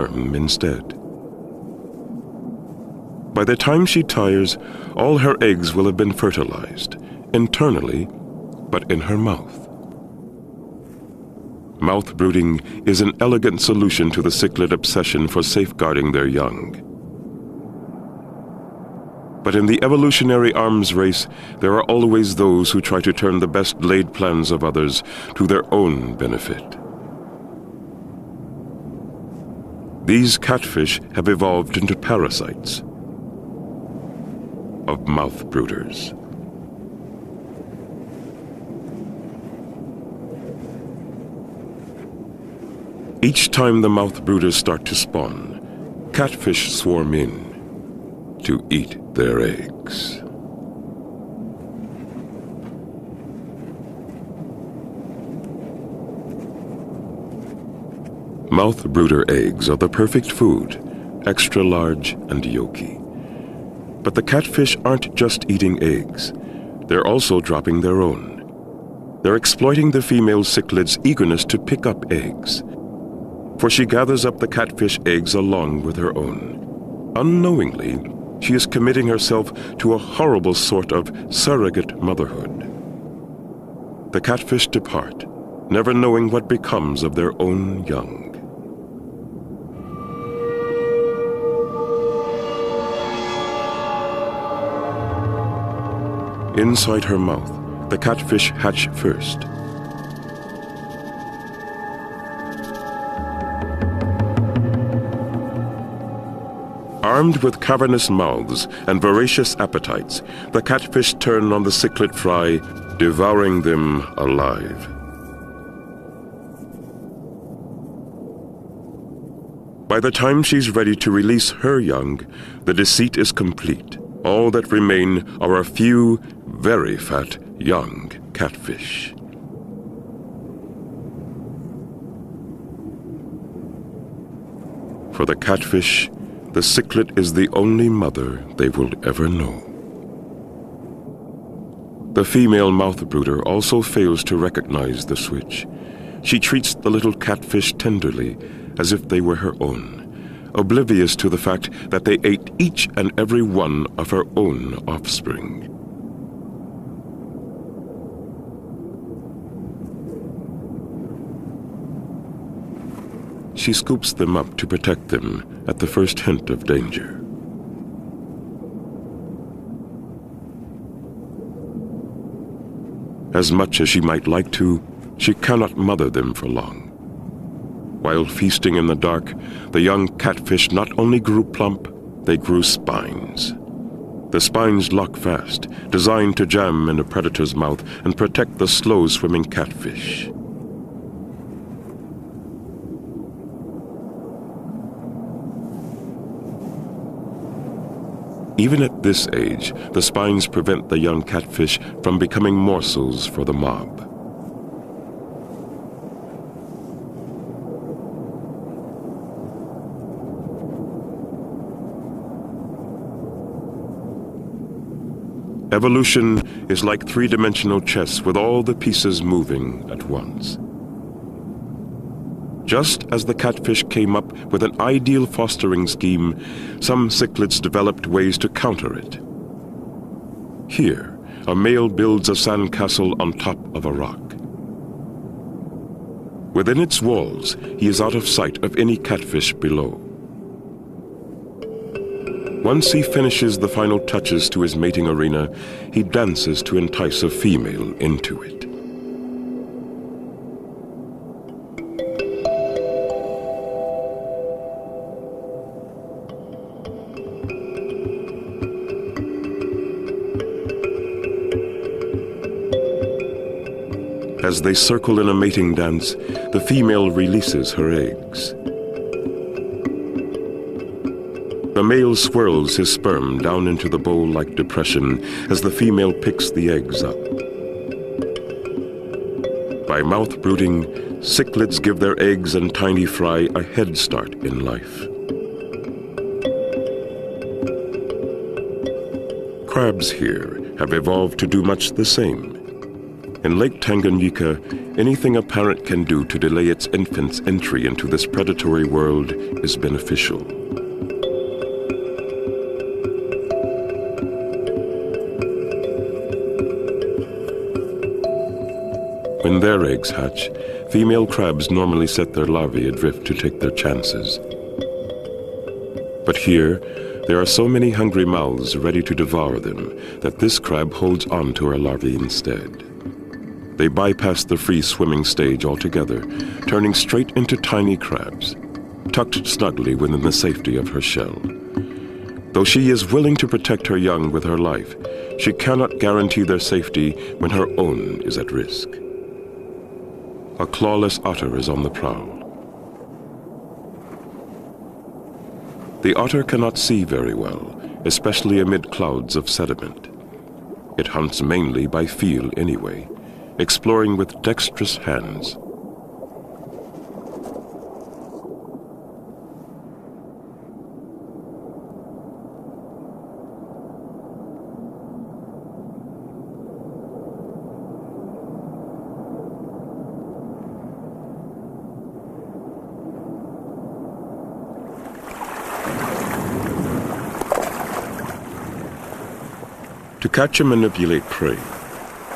instead. By the time she tires, all her eggs will have been fertilized, internally, but in her mouth. Mouth brooding is an elegant solution to the cichlid obsession for safeguarding their young. But in the evolutionary arms race, there are always those who try to turn the best laid plans of others to their own benefit. These catfish have evolved into parasites of mouth brooders. Each time the mouth brooders start to spawn, catfish swarm in to eat their eggs. Mouth brooder eggs are the perfect food, extra large and yolky. But the catfish aren't just eating eggs. They're also dropping their own. They're exploiting the female cichlid's eagerness to pick up eggs, for she gathers up the catfish eggs along with her own. Unknowingly, she is committing herself to a horrible sort of surrogate motherhood. The catfish depart, never knowing what becomes of their own young. Inside her mouth, the catfish hatch first. Armed with cavernous mouths and voracious appetites, the catfish turn on the cichlid fry, devouring them alive. By the time she's ready to release her young, the deceit is complete. All that remain are a few very fat young catfish. For the catfish, the cichlid is the only mother they will ever know. The female mouth brooder also fails to recognize the switch. She treats the little catfish tenderly, as if they were her own, oblivious to the fact that they ate each and every one of her own offspring. She scoops them up to protect them at the first hint of danger. As much as she might like to, she cannot mother them for long. While feasting in the dark, the young catfish not only grew plump, they grew spines. The spines lock fast, designed to jam in a predator's mouth and protect the slow-swimming catfish. Even at this age, the spines prevent the young catfish from becoming morsels for the mob. Evolution is like three-dimensional chess with all the pieces moving at once. Just as the catfish came up with an ideal fostering scheme, some cichlids developed ways to counter it. Here, a male builds a sandcastle on top of a rock. Within its walls, he is out of sight of any catfish below. Once he finishes the final touches to his mating arena, he dances to entice a female into it. As they circle in a mating dance, the female releases her eggs. The male swirls his sperm down into the bowl-like depression as the female picks the eggs up. By mouth brooding, cichlids give their eggs and tiny fry a head start in life. Crabs here have evolved to do much the same. In Lake Tanganyika, anything a parent can do to delay its infant's entry into this predatory world is beneficial. When their eggs hatch, female crabs normally set their larvae adrift to take their chances. But here, there are so many hungry mouths ready to devour them that this crab holds on to her larvae instead. They bypass the free swimming stage altogether, turning straight into tiny crabs, tucked snugly within the safety of her shell. Though she is willing to protect her young with her life, she cannot guarantee their safety when her own is at risk. A clawless otter is on the prowl. The otter cannot see very well, especially amid clouds of sediment. It hunts mainly by feel anyway, exploring with dexterous hands. To catch and manipulate prey,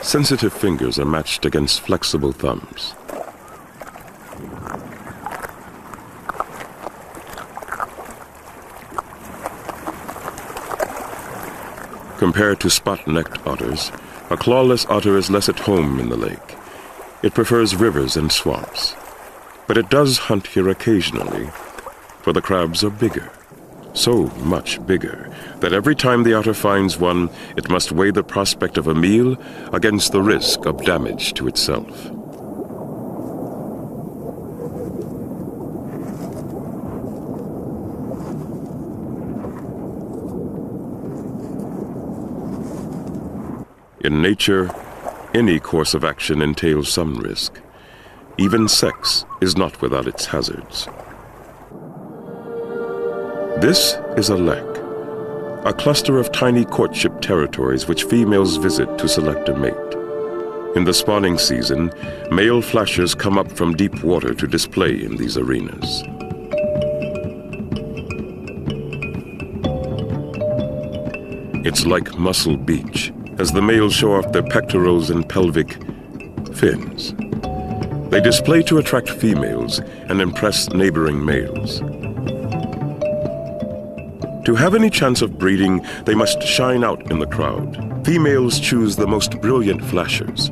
sensitive fingers are matched against flexible thumbs. Compared to spot-necked otters, a clawless otter is less at home in the lake. It prefers rivers and swamps. But it does hunt here occasionally, for the crabs are bigger. So much bigger that every time the otter finds one, it must weigh the prospect of a meal against the risk of damage to itself. In nature, any course of action entails some risk. Even sex is not without its hazards. This is a lek, a cluster of tiny courtship territories which females visit to select a mate. In the spawning season, male flashers come up from deep water to display in these arenas. It's like Muscle Beach, as the males show off their pectorals and pelvic fins. They display to attract females and impress neighboring males. To have any chance of breeding, they must shine out in the crowd. Females choose the most brilliant flashers,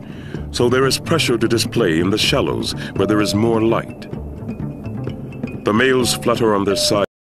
so there is pressure to display in the shallows where there is more light. The males flutter on their side